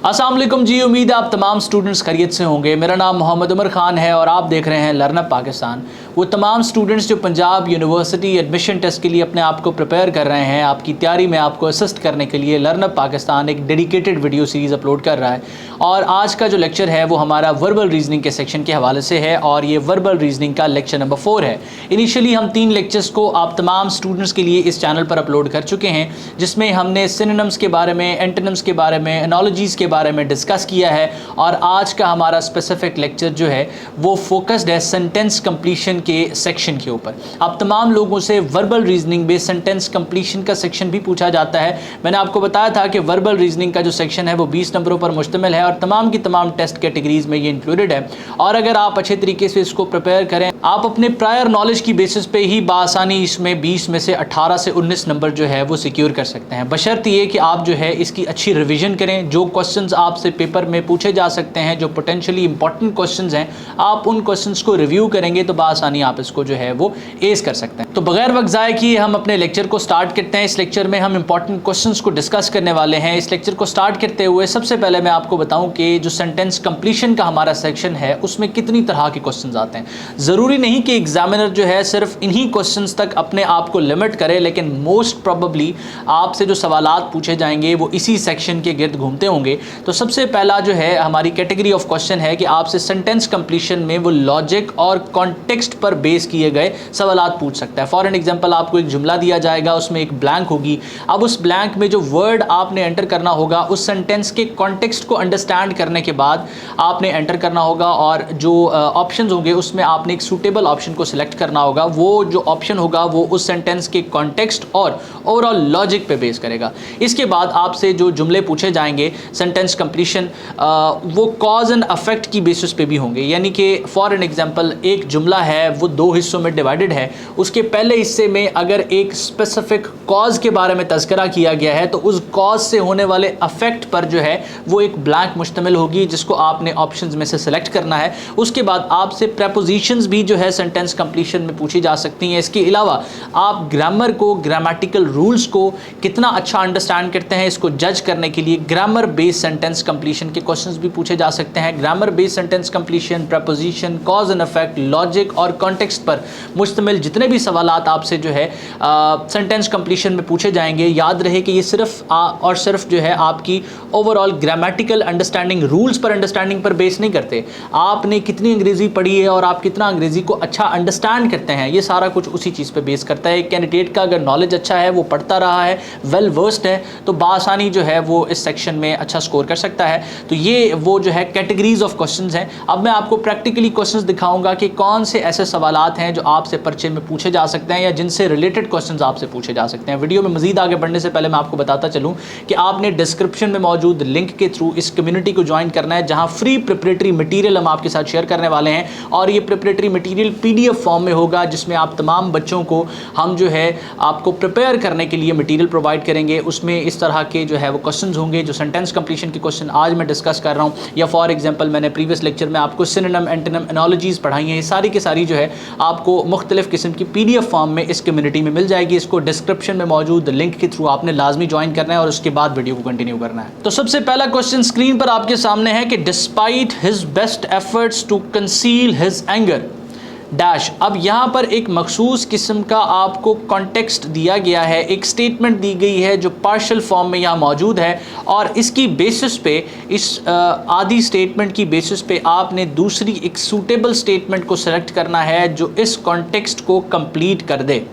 अस्सलाम वालेकुम जी, उम्मीद है आप तमाम स्टूडेंट्स खैरियत से होंगे। मेरा नाम मोहम्मद उमर खान है और आप देख रहे हैं लर्नअप पाकिस्तान। वो तमाम स्टूडेंट्स जो पंजाब यूनिवर्सिटी एडमिशन टेस्ट के लिए अपने आप को प्रिपेयर कर रहे हैं, आपकी तैयारी में आपको असिस्ट करने के लिए लर्नअप पाकिस्तान एक डेडिकेटेड वीडियो सीरीज़ अपलोड कर रहा है। और आज का जो लेक्चर है वो हमारा वर्बल रीजनिंग के सेक्शन के हवाले से है और ये वर्बल रीजनिंग का लेक्चर नंबर 4 है। इनिशियली हम 3 लेक्चर्स को आप तमाम स्टूडेंट्स के लिए इस चैनल पर अपलोड कर चुके हैं, जिसमें हमने सिनोनिम्स के बारे में, एंटोनिम्स के बारे में, एनोलॉजीज़ के बारे में डिस्कस किया है। और आज का हमारा स्पेसिफिक लेक्चर जो है वो फोकस्ड है सेंटेंस कंप्लीशन के सेक्शन के ऊपर। आप तमाम लोगों से वर्बल रीजनिंग में सेंटेंस कंप्लीशन का सेक्शन भी पूछा जाता है। मैंने आपको बताया था कि वर्बल रीजनिंग का जो सेक्शन है वो 20 नंबरों पर मुश्तमिल है और तमाम की तमाम टेस्ट कैटेगरीज में ये इंक्लूडेड है। और अगर आप अच्छे तरीके से इसको प्रिपेयर करें, आप अपने प्रायर नॉलेज की बेसिस पे ही बासानी इसमें 20 में से 18 से 19 नंबर जो है वो सिक्योर कर सकते हैं, बशर्त ये कि आप जो है इसकी अच्छी रिवीजन करें। जो क्वेश्चंस आपसे पेपर में पूछे जा सकते हैं, जो पोटेंशियली इंपॉर्टेंट क्वेश्चंस हैं, आप उन क्वेश्चंस को रिव्यू करेंगे तो बासानी आप इसको जो है वो एस कर सकते हैं। तो बगैर वक्त ज़ाय किए हम अपने लेक्चर को स्टार्ट करते हैं। इस लेक्चर में हम इंपॉर्टेंट क्वेश्चंस को डिस्कस करने वाले हैं। इस लेक्चर को स्टार्ट करते हुए सबसे पहले मैं आपको बताऊं कि जो सेंटेंस कंप्लीशन का हमारा सेक्शन है उसमें कितनी तरह के क्वेश्चंस आते हैं। ज़रूरी नहीं कि एग्जामिनर जो है सिर्फ इन्हीं क्वेश्चंस तक अपने आप को लिमिट करे, लेकिन मोस्ट प्रोबेबली आपसे जो सवालात पूछे जाएंगे वो इसी सेक्शन के गिर्द घूमते होंगे। तो सबसे पहला जो है हमारी कैटेगरी ऑफ क्वेश्चन है कि आपसे सेंटेंस कंप्लीशन में वो लॉजिक और कॉन्टेक्स्ट पर बेस किए गए सवालात पूछ सकता है। फॉर एन एग्जांपल आपको एक जुमला दिया जाएगा, उसमें एक ब्लैंक होगी। अब उस ब्लैंक में जो वर्ड आपने एंटर करना होगा उस सेंटेंस के कॉन्टेक्स्ट को अंडरस्टैंड करने के बाद आपने एंटर करना होगा और जो ऑप्शंस होंगे उसमें आपने एक सूटेबल ऑप्शन को सिलेक्ट करना होगा। वो जो ऑप्शन होगा वो उस सेंटेंस के कॉन्टेक्स्ट और ओवरऑल लॉजिक पे बेस करेगा। इसके बाद आपसे जो जुमले पूछे जाएंगे सेंटेंस कंप्लीशन वो कॉज एंड अफेक्ट की बेसिस पे भी होंगे। यानी कि फॉर एन एग्जांपल एक जुमला है वो 2 हिस्सों में डिवाइडेड है। उसके पहले हिस्से में अगर एक स्पेसिफिक कॉज के बारे में तज़किरा किया गया है तो उस कॉज से होने वाले अफेक्ट पर जो है वो एक ब्लैंक मुश्तमिल होगी, जिसको आपने ऑप्शंस में से सिलेक्ट करना है। उसके बाद आपसे प्रेपोजिशंस भी जो है सेंटेंस कंप्लीशन में पूछी जा सकती हैं। इसके अलावा आप ग्रामर को, ग्रामेटिकल रूल्स को कितना अच्छा अंडरस्टैंड करते हैं इसको जज करने के लिए ग्रामर बेस्ड सेंटेंस कंप्लीशन के क्वेश्चंस भी पूछे जा सकते हैं। Grammar based sentence completion, preposition, cause and effect, logic और कॉन्टेक्स्ट पर मुश्तमिल जितने भी सवालात आपसे जो है सेंटेंस कंप्लीशन में पूछे जाएंगे, याद रहे कि ये सिर्फ और सिर्फ जो है आपकी ओवरऑल ग्रामेटिकल अंडरस्टैंडिंग, रूल्स पर अंडरस्टैंडिंग पर बेस नहीं करते। आपने कितनी अंग्रेज़ी पढ़ी है और आप कितना अंग्रेज़ी को अच्छा अंडरस्टैंड करते हैं, ये सारा कुछ उसी चीज़ पर बेस करता है। एक कैंडिडेट का अगर नॉलेज अच्छा है, वो पढ़ता रहा है, वेल वर्स्ड है, तो बासानी जो है वो इस सेक्शन में अच्छा स्कोर कर सकता है। तो ये वो जो है कैटेगरीज ऑफ क्वेश्चंस हैं। अब मैं आपको प्रैक्टिकली क्वेश्चंस दिखाऊंगा कि कौन से ऐसे सवालात हैं जो आपसे पर्चे में पूछे जा सकते हैं या जिनसे रिलेटेड क्वेश्चंस आपसे पूछे जा सकते हैं। वीडियो में मजीद आगे बढ़ने से पहले मैं आपको बताता चलूं कि आपने डिस्क्रिप्शन में मौजूद लिंक के थ्रू इस कम्युनिटी को ज्वाइन करना है, जहां फ्री प्रिपरेटरी मटीरियल हम आपके साथ शेयर करने वाले हैं। और ये प्रिपरेटरी मटीरियल PDF फॉर्म में होगा, जिसमें आप तमाम बच्चों को हम जो है आपको प्रिपेयर करने के लिए मटीरियल प्रोवाइड करेंगे। उसमें इस तरह के जो है वो क्वेश्चंस होंगे जो सेंटेंस कंप्लीशन के क्वेश्चन आज मैं डिस्कस कर रहा हूँ, या फॉर एग्जांपल मैंने प्रीवियस लेक्चर में आपको सिनोनिम, एंटोनिम, एनोलॉजीज़ पढ़ाई हैं। ये सारी की सारी जो है आपको मुख्तलिफ किस्म की PDF फॉर्म में इस कम्युनिटी में मिल जाएगी। इसको डिस्क्रिप्शन में मौजूद लिंक के थ्रू आपने लाजमी ज्वाइन करना है और उसके बाद वीडियो को कंटिन्यू करना है। तो सबसे पहला क्वेश्चन स्क्रीन पर आपके सामने है कि despite his best efforts to conceal his anger dash. अब यहाँ पर एक मखसूस किस्म का आपको कॉन्टेक्स्ट दिया गया है, एक स्टेटमेंट दी गई है जो पार्शल फॉर्म में यहाँ मौजूद है और इसकी बेसिस पे, इस आधी स्टेटमेंट की बेसिस पे आपने दूसरी एक सूटेबल स्टेटमेंट को सेलेक्ट करना है जो इस कॉन्टेक्स्ट को कंप्लीट कर दे।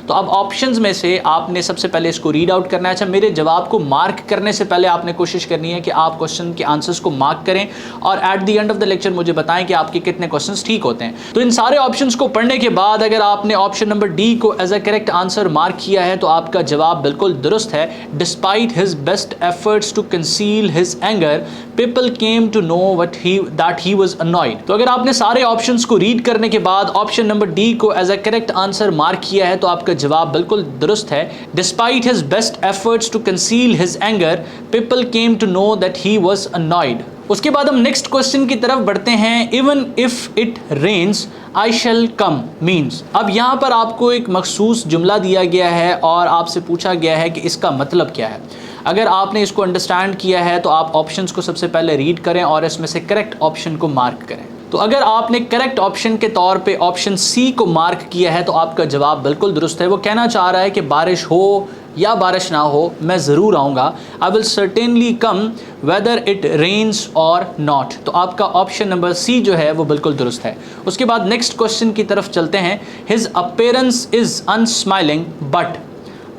तो अब ऑप्शंस में से आपने सबसे पहले इसको रीड आउट करना है। अच्छा, मेरे जवाब को मार्क करने से पहले आपने कोशिश करनी है कि आप क्वेश्चन के आंसर्स को मार्क करें और at the end of the lecture मुझे बताएं कि आपके कितने क्वेश्चंस ठीक होते हैं। तो इन सारे ऑप्शंस को पढ़ने के बाद अगर आपने ऑप्शन नंबर डी को as a correct answer mark किया है तो आपका जवाब बिल्कुल दुरुस्त है। Despite his best efforts to conceal his anger, people came to know that he was annoyed. तो अगर आपने सारे ऑप्शंस को रीड करने के बाद ऑप्शन नंबर डी को as a correct answer mark किया है तो आपका जवाब बिल्कुल दुरुस्त है। Despite his best efforts to conceal his anger, people came to know that he was annoyed. उसके बाद हम नेक्स्ट क्वेश्चन की तरफ बढ़ते हैं। Even if it rains I shall come means. अब यहाँ पर आपको एक मखसूस जुमला दिया गया है और आपसे पूछा गया है कि इसका मतलब क्या है। اگر آپ نے اس کو انڈرسٹینڈ کیا ہے تو آپ آپشنس کو سب سے پہلے ریڈ کریں اور اس میں سے کریکٹ آپشن کو مارک کریں. تو اگر آپ نے کریکٹ آپشن کے طور پہ آپشن سی کو مارک کیا ہے تو آپ کا جواب بالکل درست ہے. وہ کہنا چاہ رہا ہے کہ بارش ہو یا بارش نہ ہو میں ضرور آؤں گا. I will certainly come whether it rains or not. تو آپ کا آپشن نمبر سی جو ہے وہ بالکل درست ہے. اس کے بعد نیکسٹ کوشچن کی طرف چلتے ہیں. His appearance is unsmiling but.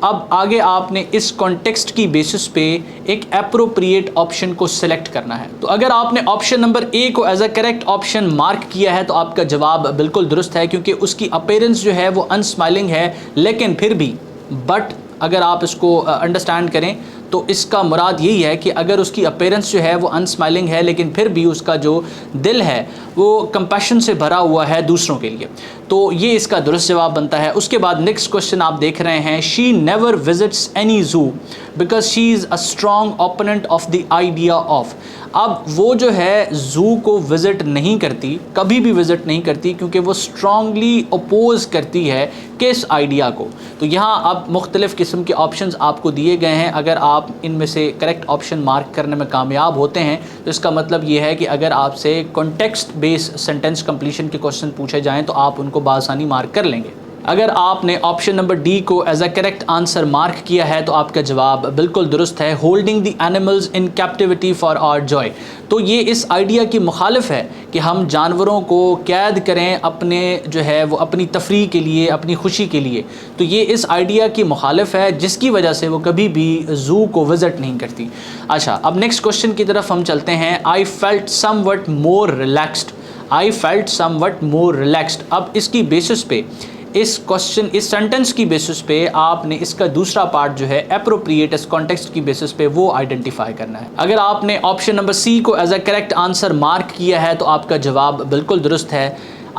اب آگے آپ نے اس کانٹیکسٹ کی بیسس پہ ایک اپروپریٹ آپشن کو سلیکٹ کرنا ہے. تو اگر آپ نے آپشن نمبر اے کو as a correct option mark کیا ہے تو آپ کا جواب بالکل درست ہے, کیونکہ اس کی اپیرنس جو ہے وہ انسمائلنگ ہے, لیکن پھر بھی بٹ اگر آپ اس کو انڈرسٹینڈ کریں تو اس کا مراد یہی ہے کہ اگر اس کی اپیرنس جو ہے وہ انسمائلنگ ہے لیکن پھر بھی اس کا جو دل ہے وہ کمپیشن سے بھرا ہوا ہے دوسروں کے لیے, تو یہ اس کا درست جواب بنتا ہے. اس کے بعد نیکسٹ کوشچن آپ دیکھ رہے ہیں. She never visits any zoo because she is a strong opponent of the idea of. اب وہ جو ہے زو کو وزٹ نہیں کرتی, کبھی بھی وزٹ نہیں کرتی, کیونکہ وہ اسٹرانگلی اپوز کرتی ہے کس آئیڈیا کو. تو یہاں اب مختلف قسم کے آپشنز آپ کو دیے گئے ہیں. اگر آپ ان میں سے کریکٹ آپشن مارک کرنے میں کامیاب ہوتے ہیں تو اس کا مطلب یہ ہے کہ اگر آپ سے کانٹیکسٹ بیس سینٹینس کمپلیشن کے کوشچن پوچھے جائیں تو آپ ان کو بآسانی مارک کر لیں گے. اگر آپ نے آپشن نمبر ڈی کو as a correct answer mark کیا ہے تو آپ کا جواب بالکل درست ہے. Holding the animals in captivity for our joy. تو یہ اس آئیڈیا کی مخالف ہے کہ ہم جانوروں کو قید کریں اپنے جو ہے وہ اپنی تفریح کے لیے, اپنی خوشی کے لیے. تو یہ اس آئیڈیا کی مخالف ہے جس کی وجہ سے وہ کبھی بھی زو کو وزٹ نہیں کرتی. اچھا, اب نیکسٹ کوشچن کی طرف ہم چلتے ہیں. I felt some what more relaxed. I felt some what more relaxed. اب اس کی بیسس پہ اس کوشچن اس سینٹنس کی بیسس پہ آپ نے اس کا دوسرا پارٹ جو ہے اپروپریٹ اس کانٹیکسٹ کی بیسس پہ وہ آئیڈینٹیفائی کرنا ہے. اگر آپ نے آپشن نمبر سی کو as a correct answer mark کیا ہے تو آپ کا جواب بالکل درست ہے.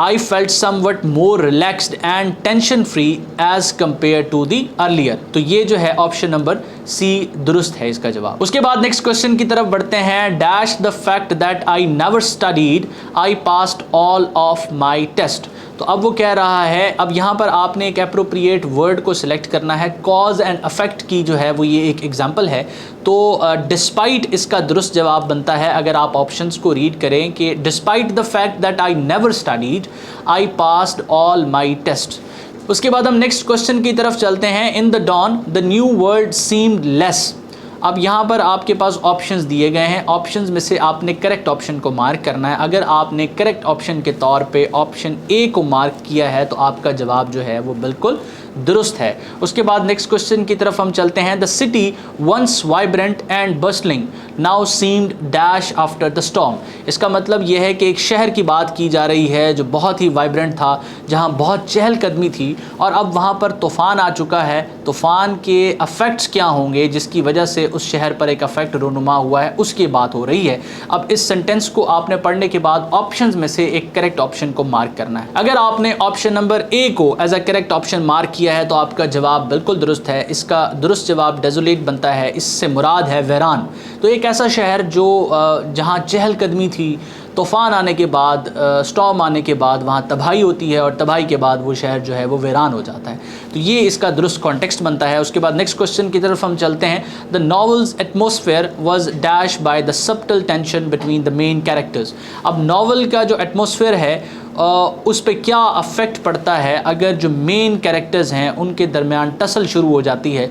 I felt somewhat more relaxed and tension free as compared to the earlier. تو یہ جو ہے آپشن نمبر سی درست ہے اس کا جواب. اس کے بعد نیکسٹ کوشچن کی طرف بڑھتے ہیں. Dash the fact that I never studied, I passed all of my test. تو اب وہ کہہ رہا ہے, اب یہاں پر آپ نے ایک اپروپریٹ ورڈ کو سلیکٹ کرنا ہے. کاز اینڈ افیکٹ کی جو ہے وہ یہ ایک ایگزامپل ہے. تو ڈسپائٹ اس کا درست جواب بنتا ہے اگر آپ آپشنس کو ریڈ کریں کہ despite the fact that I never studied I passed all my test. اس کے بعد ہم نیکسٹ کوشچن کی طرف چلتے ہیں. In the dawn the new world seemed less. اب یہاں پر آپ کے پاس آپشنز دیے گئے ہیں. آپشنز میں سے آپ نے کریکٹ آپشن کو مارک کرنا ہے. اگر آپ نے کریکٹ آپشن کے طور پہ آپشن اے کو مارک کیا ہے تو آپ کا جواب جو ہے وہ بالکل درست ہے. اس کے بعد نیکسٹ کوشچن کی طرف ہم چلتے ہیں. The city once vibrant and bustling now seemed dash after the storm. اس کا مطلب یہ ہے کہ ایک شہر کی بات کی جا رہی ہے جو بہت ہی وائبرنٹ تھا, جہاں بہت چہل قدمی تھی, اور اب وہاں پر طوفان آ چکا ہے. طوفان کے افیکٹس کیا ہوں گے جس کی وجہ سے اس شہر پر ایک افیکٹ رونما ہوا ہے, اس کی بات ہو رہی ہے. اب اس سینٹینس کو آپ نے پڑھنے کے بعد آپشنز میں سے ایک کریکٹ آپشن کو مارک کرنا ہے. اگر آپ نے آپشن نمبر اے کو as a correct option mark کیا ہے تو آپ کا جواب بالکل درست ہے. اس کا درست جواب ڈیزولیٹ بنتا ہے. اس سے مراد ہے ویران. تو ایک ایسا شہر جو جہاں چہل قدمی تھی, طوفان آنے کے بعد, اسٹارم آنے کے بعد وہاں تباہی ہوتی ہے, اور تباہی کے بعد وہ شہر جو ہے وہ ویران ہو جاتا ہے. تو یہ اس کا درست کانٹیکسٹ بنتا ہے. اس کے بعد نیکسٹ کوشچن کی طرف ہم چلتے ہیں. The novel's atmosphere was dash by the subtle tension between the main characters. اب ناول کا جو ایٹماسفیئر ہے اس پہ کیا افیکٹ پڑتا ہے اگر جو مین کیریکٹرز ہیں ان کے درمیان ٹسل شروع ہو جاتی ہے,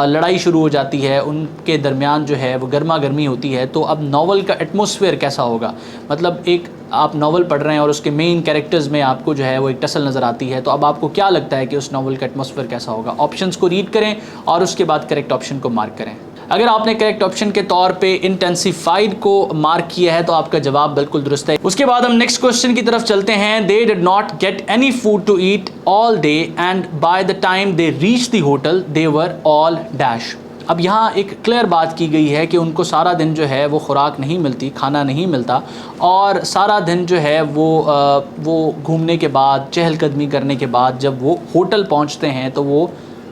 لڑائی شروع ہو جاتی ہے, ان کے درمیان جو ہے وہ گرما گرمی ہوتی ہے. تو اب ناول کا ایٹماسفیئر کیسا ہوگا, مطلب ایک آپ ناول پڑھ رہے ہیں اور اس کے مین کیریکٹرز میں آپ کو جو ہے وہ ایک ٹسل نظر آتی ہے, تو اب آپ کو کیا لگتا ہے کہ اس ناول کا ایٹماسفیئر کیسا ہوگا. آپشنس کو ریڈ کریں اور اس کے بعد کریکٹ آپشن کو مارک کریں. اگر آپ نے کریکٹ آپشن کے طور پہ انٹینسیفائڈ کو مارک کیا ہے تو آپ کا جواب بالکل درست ہے. اس کے بعد ہم نیکسٹ کوشچن کی طرف چلتے ہیں. They did not get any food to eat all day and by the time they reach the hotel they were all dash. اب یہاں ایک کلیئر بات کی گئی ہے کہ ان کو سارا دن جو ہے وہ خوراک نہیں ملتی, کھانا نہیں ملتا, اور سارا دن جو ہے وہ گھومنے کے بعد, چہل قدمی کرنے کے بعد جب وہ ہوٹل پہنچتے ہیں تو وہ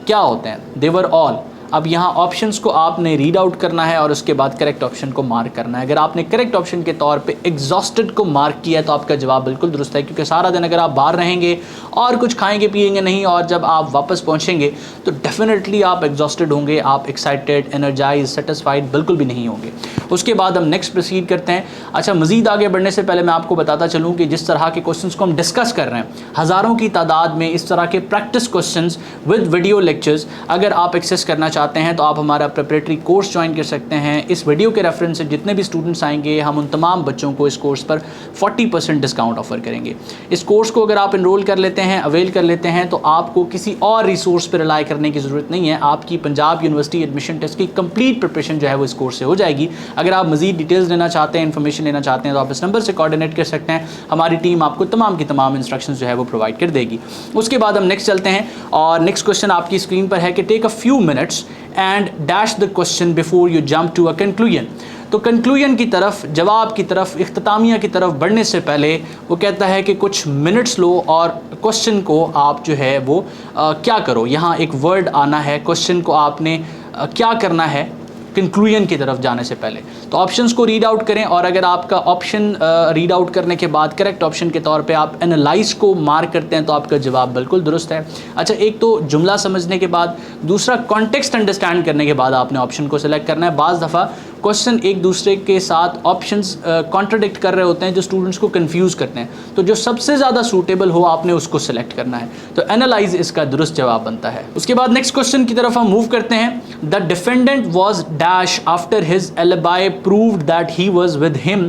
کیا ہوتے ہیں, دے ور آل. अब यहाँ ऑप्शंस को आपने रीड आउट करना है और उसके बाद करेक्ट ऑप्शन को मार्क करना है। अगर आपने करेक्ट ऑप्शन के तौर पे एग्जॉस्टेड को मार्क किया है तो आपका जवाब बिल्कुल दुरुस्त है, क्योंकि सारा दिन अगर आप बाहर रहेंगे और कुछ खाएंगे पिएंगे नहीं और जब आप वापस पहुँचेंगे तो डेफिनेटली आप एग्जॉस्टेड होंगे, आप एक्साइटेड, एनर्जाइज, सेटिस्फाइड बिल्कुल भी नहीं होंगे। उसके बाद हम नेक्स्ट प्रोसीड करते हैं। अच्छा, मज़ीद आगे बढ़ने से पहले मैं आपको बताता चलूँ कि जिस तरह के क्वेश्चंस को हम डिस्कस कर रहे हैं, हज़ारों की तादाद में इस तरह के practice questions with video lectures अगर आप एक्सेस करना चाहते हैं तो आप हमारा प्रिपरेटरी कोर्स ज्वाइन कर सकते हैं। इस वीडियो के रेफरेंस से जितने भी स्टूडेंट्स आएंगे हम उन तमाम बच्चों को इस कोर्स पर 40% डिस्काउंट ऑफर करेंगे। इस कोर्स को अगर आप इनरोल कर लेते हैं, अवेल कर लेते हैं, तो आपको किसी और रिसोर्स पर रिलाई करने की ज़रूरत नहीं है। आपकी पंजाब यूनिवर्सिटी एडमिशन टेस्ट की कंप्लीट प्रिपरेशन जो है वो इस कोर्स से हो जाएगी। अगर आप मज़ीद डिटेल्स लेना चाहते हैं, इन्फॉर्मेशन लेना चाहते हैं, तो आप इस नंबर से कोऑर्डिनेट कर सकते हैं। हमारी टीम आपको तमाम की तमाम इंस्ट्रक्शंस जो है वो प्रोवाइड कर देगी। उसके बाद हम नेक्स्ट चलते हैं और नेक्स्ट क्वेश्चन आपकी स्क्रीन पर है कि take a few minutes and dash the question before you jump to a conclusion. तो कंक्लूजन की तरफ, जवाब की तरफ, इख्तितामिया की तरफ बढ़ने से पहले वो कहता है कि कुछ मिनट्स लो और क्वेश्चन को आप जो है वो क्या करो। यहाँ एक वर्ड आना है, क्वेश्चन को आपने क्या करना है कंक्लूजन की तरफ जाने से पहले। तो ऑप्शंस को रीड आउट करें और अगर आपका ऑप्शन रीड आउट करने के बाद करेक्ट ऑप्शन के तौर पे आप एनालाइज को मार्क करते हैं तो आपका जवाब बिल्कुल दुरुस्त है। अच्छा, एक तो जुमला समझने के बाद, दूसरा कॉन्टेक्स्ट अंडरस्टैंड करने के बाद आपने ऑप्शन को सिलेक्ट करना है। बाज़ दफ़ा क्वेश्चन एक दूसरे के साथ ऑप्शंस कॉन्ट्राडिक्ट कर रहे होते हैं जो स्टूडेंट्स को कंफ्यूज करते हैं, तो जो सबसे ज़्यादा सूटेबल हो आपने उसको सिलेक्ट करना है। तो एनालाइज इसका दुरुस्त जवाब बनता है। उसके बाद नेक्स्ट क्वेश्चन की तरफ हम मूव करते हैं। The defendant was dash after his alibi proved that he was with him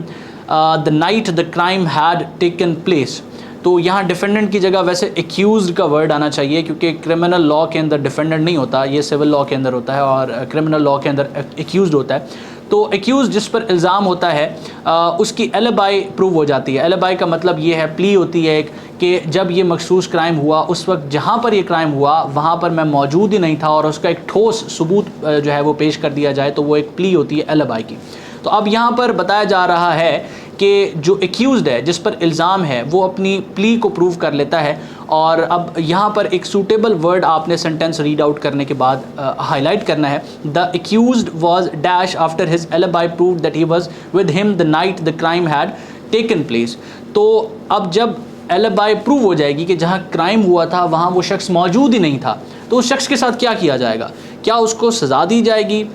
the night the crime had taken place. तो यहाँ डिफेंडेंट की जगह वैसे एक्यूज्ड का वर्ड आना चाहिए, क्योंकि क्रिमिनल लॉ के अंदर डिफेंडेंट नहीं होता, ये सिविल लॉ के अंदर होता है और क्रिमिनल लॉ के अंदर एक्यूज्ड होता है। तो एक्यूज जिस पर इल्ज़ाम होता है उसकी एलिबाई प्रूव हो जाती है। एलिबाई का मतलब ये है, प्ली होती है एक, कि जब ये मखसूस क्राइम हुआ उस वक्त जहाँ पर ये क्राइम हुआ वहाँ पर मैं मौजूद ही नहीं था और उसका एक ठोस सबूत जो है वो पेश कर दिया जाए, तो वो एक प्ली होती है एलिबाई की। तो अब यहाँ पर बताया जा रहा है कि जो एक्यूज़ड है, जिस पर इल्ज़ाम है, वो अपनी प्ली को प्रूव कर लेता है। और अब यहाँ पर एक सूटेबल वर्ड आपने सेंटेंस रीड आउट करने के बाद हाईलाइट करना है। The accused was dash after his alibi proved that he was with him the night the crime had taken place. तो अब जब एलिबाई प्रूव हो जाएगी कि जहाँ क्राइम हुआ था वहाँ वो शख्स मौजूद ही नहीं था, तो उस शख्स के साथ क्या किया जाएगा? क्या उसको सज़ा दी जाएगी?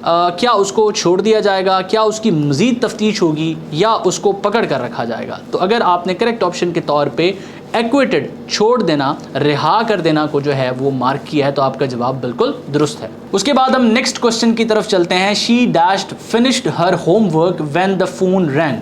क्या उसको छोड़ दिया जाएगा? क्या उसकी मज़ीद तफ्तीश होगी या उसको पकड़ कर रखा जाएगा? तो अगर आपने करेक्ट ऑप्शन के तौर पे एक्विटेड, छोड़ देना, रिहा कर देना को जो है वो मार्क किया है, तो आपका जवाब बिल्कुल दुरुस्त है। उसके बाद हम नेक्स्ट क्वेश्चन की तरफ चलते हैं। She dashed finished her homework when the phone wrong.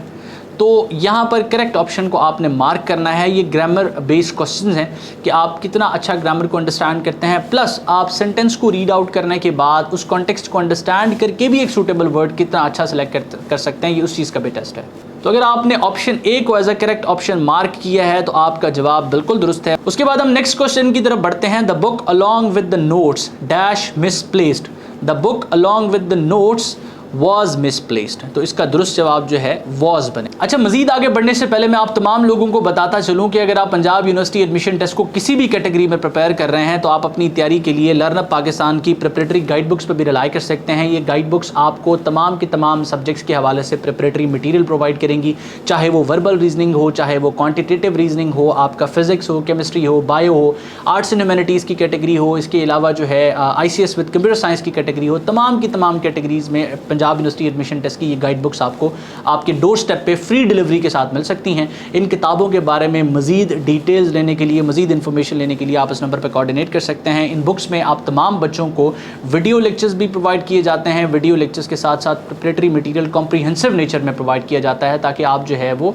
तो यहाँ पर करेक्ट ऑप्शन को आपने मार्क करना है। ये ग्रामर बेस्ड क्वेश्चंस हैं कि आप कितना अच्छा ग्रामर को अंडरस्टैंड करते हैं, प्लस आप सेंटेंस को रीड आउट करने के बाद उस कॉन्टेक्स्ट को अंडरस्टैंड करके भी एक सूटेबल वर्ड कितना अच्छा सेलेक्ट कर सकते हैं, ये उस चीज़ का भी टेस्ट है। तो अगर आपने ऑप्शन ए को as a correct option mark किया है तो आपका जवाब बिल्कुल दुरुस्त है। उसके बाद हम नेक्स्ट क्वेश्चन की तरफ बढ़ते हैं। The book along with the notes dash misplaced. The book along with the notes was misplaced. तो इसका दुरुस्त जवाब जो है वॉज बने। अच्छा, मजीद आगे बढ़ने से पहले मैं आप तमाम लोगों को बताता चलूँ कि अगर आप पंजाब यूनिवर्सिटी एडमिशन टेस्ट को किसी भी कैटेगरी में प्रिपेयर कर रहे हैं तो आप अपनी तैयारी के लिए लर्नअप पाकिस्तान की प्रिपरेटरी गाइड बुक्स पर भी रिलाई कर सकते हैं। ये गाइड बुक्स आपको तमाम के तमाम सब्जेक्ट्स के हवाले से प्रिपरेटरी मटीरियल प्रोवाइड करेंगी, चाहे वो वर्बल रीजनिंग हो, चाहे वो क्वान्टिटेटिव रीजनिंग हो, आपका फिजिक्स हो, केमिस्ट्री हो, बायो हो, आर्ट्स एंड ह्यूमैनिटीज़ की कैटेगरी हो, इसके अलावा जो है ICS विद कंप्यूटर साइंस की कैटेगरी हो, तमाम की तमाम कैटेगरीज़ में पंजाब यूनिवर्सिटी एडमिशन टेस्ट की ये गाइड बुक्स आपको आपके डोर स्टेप पे फ्री डिलीवरी के साथ मिल सकती हैं। इन किताबों के बारे में मज़ीद डिटेल्स लेने के लिए, मज़ीद इन्फॉर्मेशन लेने के लिए आप इस नंबर पर कोऑर्डिनेट कर सकते हैं। इन बुक्स में आप तमाम बच्चों को वीडियो लेक्चर्स भी प्रोवाइड किए जाते हैं। वीडियो लेक्चर्स के साथ साथ प्रिपरेटरी मटीरियल कॉम्प्रीहेंसिव नेचर में प्रोवाइड किया जाता है ताकि आप जो है वो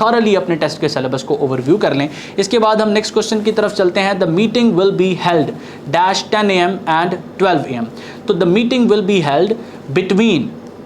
थॉरली अपने टेस्ट के सिलेबस को ओवरव्यू कर लें। इसके बाद हम नेक्स्ट क्वेश्चन की तरफ चलते हैं। The meeting will be held dash 10 AM and 12 AM। तो the meeting will be held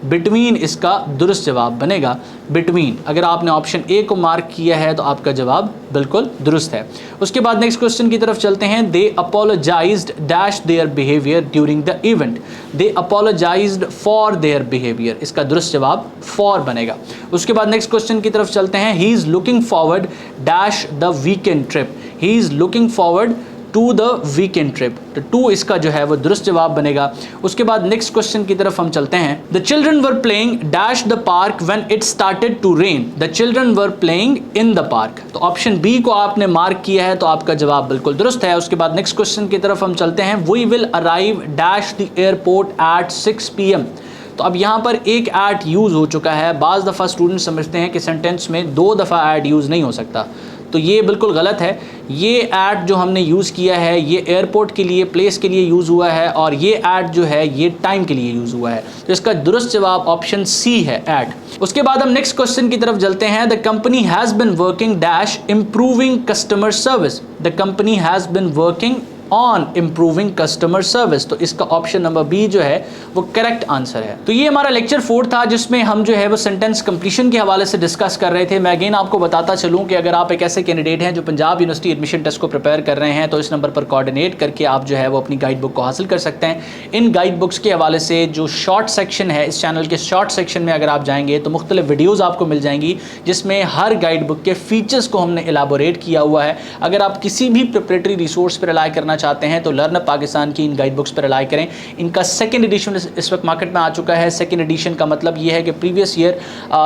between इसका दुरुस्त जवाब बनेगा बिटवीन। अगर आपने ऑप्शन ए को मार्क किया है तो आपका जवाब बिल्कुल दुरुस्त है। उसके बाद नेक्स्ट क्वेश्चन की तरफ चलते हैं। They apologised dash their behaviour during the event. They apologised for their behaviour, इसका दुरुस्त जवाब फॉर बनेगा। उसके बाद नेक्स्ट क्वेश्चन की तरफ चलते हैं। He is looking forward dash the weekend trip. He is looking forward to the weekend trip. तो टू इसका जो है वो दुरुस्त जवाब बनेगा। उसके बाद नेक्स्ट क्वेश्चन की तरफ हम चलते हैं। The children were playing dash the park when it started to rain. The children were playing in the park. तो ऑप्शन बी को आपने मार्क किया है, तो आपका जवाब बिल्कुल दुरुस्त है। उसके बाद नेक्स्ट क्वेश्चन की तरफ हम चलते हैं। We will arrive dash the airport at 6 PM। तो अब यहाँ पर एक एट यूज़ हो चुका है। बाज़ दफ़ा स्टूडेंट समझते हैं कि सेंटेंस में 2 दफ़ा एट यूज़ नहीं हो सकता, तो ये बिल्कुल गलत है। ये एट जो हमने यूज़ किया है ये एयरपोर्ट के लिए, प्लेस के लिए यूज़ हुआ है, और ये एट जो है ये टाइम के लिए यूज़ हुआ है। तो इसका दुरुस्त जवाब ऑप्शन सी है, एट। उसके बाद हम नेक्स्ट क्वेश्चन की तरफ चलते हैं। The company has been working dash improving customer service. The company has been working on improving customer service. तो इसका ऑप्शन नंबर बी जो है वो करेक्ट आंसर है। तो ये हमारा लेक्चर 4 था, जिसमें हम जो है वो सेंटेंस कंप्लीशन के हवाले से डिस्कस कर रहे थे। मैं अगेन आपको बताता चलूँ कि अगर आप एक ऐसे कैंडिडेट हैं जो पंजाब यूनिवर्सिटी एडमिशन टेस्ट को प्रिपेयर कर रहे हैं, तो इस नंबर पर कोऑर्डिनेट करके आप जो है वो अपनी गाइड बुक को हासिल कर सकते हैं। इन गाइड बुक्स के हवाले से जो शॉर्ट सेक्शन है, इस चैनल के शॉर्ट सेक्शन में अगर आप जाएंगे तो मुख्तलिफ वीडियोज़ आपको मिल जाएंगी, जिसमें हर गाइड बुक के फीचर्स को हमने एलाबोरेट किया हुआ है। अगर आप किसी भी प्रिपरेटरी रिसोर्स पर रिलाई करना चाहते हैं तो लर्नर पाकिस्तान की इन गाइड बुक्स पर रिलाई करें। इनका सेकंड एडिशन इस वक्त मार्केट में आ चुका है। सेकंड एडिशन का मतलब ये है कि प्रीवियस ईयर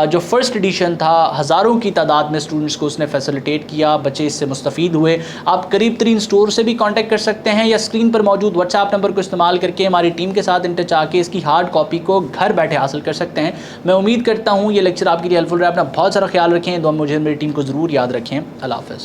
जो फर्स्ट एडिशन था, हज़ारों की तादाद में स्टूडेंट्स को उसने फैसिलिटेट किया, बच्चे इससे मुस्तफ़ीद हुए। आप करीब तरीन स्टोर से भी कांटेक्ट कर सकते हैं, या स्क्रीन पर मौजूद व्हाट्सएप नंबर को इस्तेमाल करके हमारी टीम के साथ इन टच आके इसकी हार्ड कॉपी को घर बैठे हासिल कर सकते हैं। मैं उम्मीद करता हूँ ये लेक्चर आपके लिए हेल्पफुल रहा। अपना बहुत सारा ख्याल रखें, दुआ में मुझे मेरी टीम को ज़रूर याद रखें। अल्लाह हाफ़िज़।